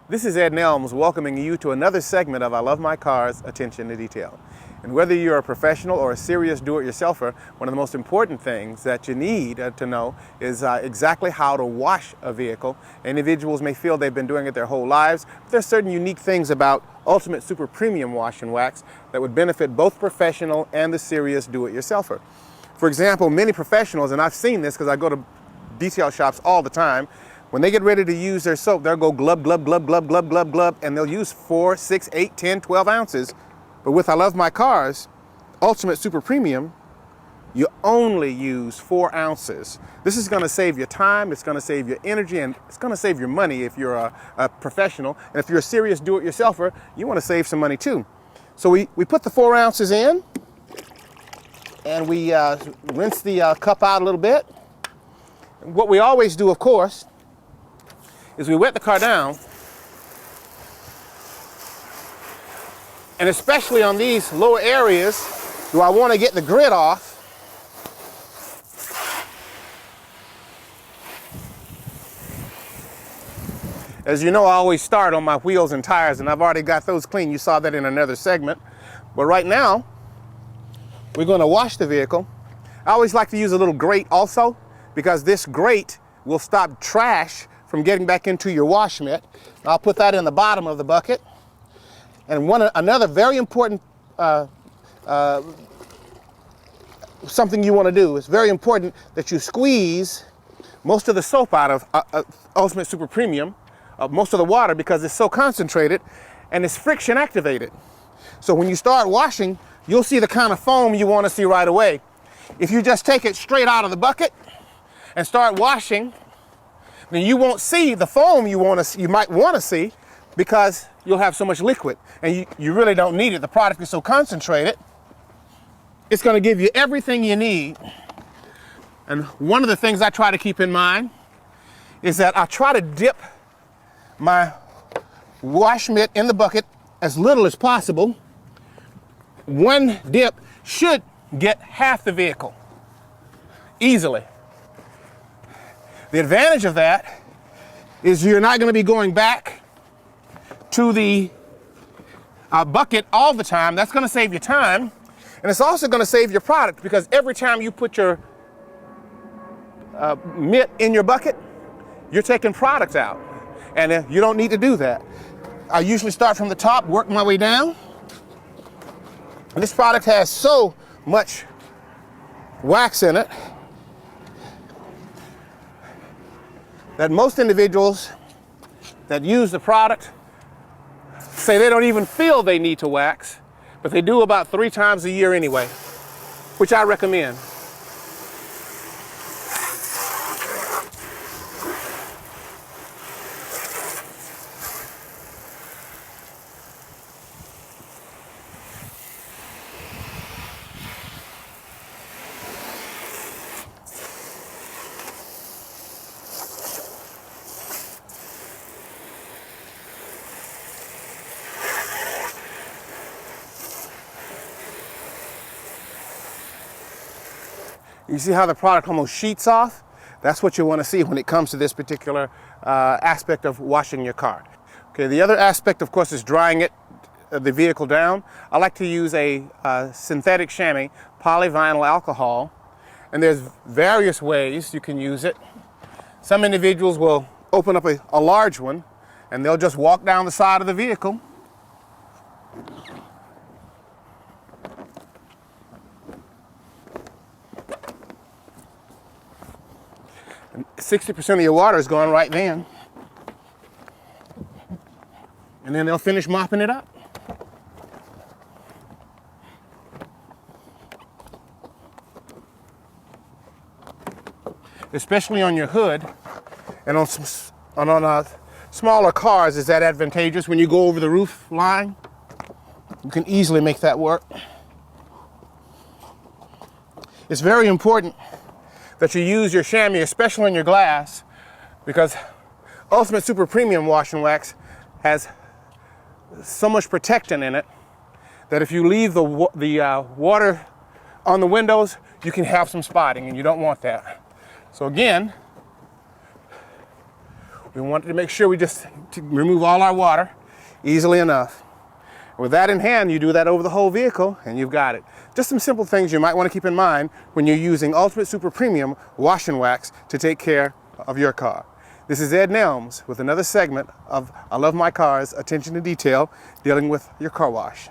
This is Ed Nelms welcoming you to another segment of I Love My Cars, Attention to Detail. And whether you're a professional or a serious do-it-yourselfer, one of the most important things that you need to know is exactly how to wash a vehicle. Individuals may feel they've been doing it their whole lives, but there's certain unique things about Ultimate Super Premium Wash and Wax that would benefit both professional and the serious do-it-yourselfer. For example, many professionals, and I've seen this because I go to detail shops all the time, when they get ready to use their soap, they'll go glub, glub, glub, glub, glub, glub, glub, and they'll use 4, 6, 8, 10, 12 ounces. But with I Love My Cars, Ultimate Super Premium, you only use 4 ounces. This is going to save your time, it's going to save your energy, and it's going to save your money if you're a professional. And if you're a serious do-it-yourselfer, you want to save some money too. So we put the 4 ounces in, and we rinse the cup out a little bit. And what we always do, of course, is we wet the car down, and especially on these lower areas, do I want to get the grit off. As you know, I always start on my wheels and tires, and I've already got those clean. You saw that in another segment. But right now, we're going to wash the vehicle. I always like to use a little grate also, because this grate will stop trash from getting back into your wash mitt. I'll put that in the bottom of the bucket. And another very important something you want to do, it's very important that you squeeze most of the soap out of Ultimate Super Premium, most of the water, because it's so concentrated and it's friction activated. So when you start washing, you'll see the kind of foam you want to see right away. If you just take it straight out of the bucket and start washing, then you won't see the foam you might want to see, because you'll have so much liquid and you really don't need it. The product is so concentrated. It's going to give you everything you need. And one of the things I try to keep in mind is that I try to dip my wash mitt in the bucket as little as possible. One dip should get half the vehicle easily. The advantage of that is you're not going to be going back to the bucket all the time. That's going to save you time, and it's also going to save your product, because every time you put your mitt in your bucket, you're taking product out, and you don't need to do that. I usually start from the top, work my way down. And this product has so much wax in it that most individuals that use the product say they don't even feel they need to wax, but they do about 3 times a year anyway, which I recommend. You see how the product almost sheets off? That's what you want to see when it comes to this particular aspect of washing your car. Okay, the other aspect, of course, is drying the vehicle down. I like to use a synthetic chamois polyvinyl alcohol, and there's various ways you can use it. Some individuals will open up a large one, and they'll just walk down the side of the vehicle. And 60% of your water is gone right then. And then they'll finish mopping it up. Especially on your hood, and on smaller cars, is that advantageous. When you go over the roof line, you can easily make that work. It's very important that you use your chamois, especially on your glass, because Ultimate Super Premium Wash and Wax has so much protectant in it that if you leave the water on the windows, you can have some spotting, and you don't want that. So again, We wanted to make sure we just remove all our water easily enough. With that in hand, you do that over the whole vehicle and you've got it. Just some simple things you might want to keep in mind when you're using Ultimate Super Premium Wash and Wax to take care of your car. This is Ed Nelms with another segment of I Love My Cars, Attention to Detail, dealing with your car wash.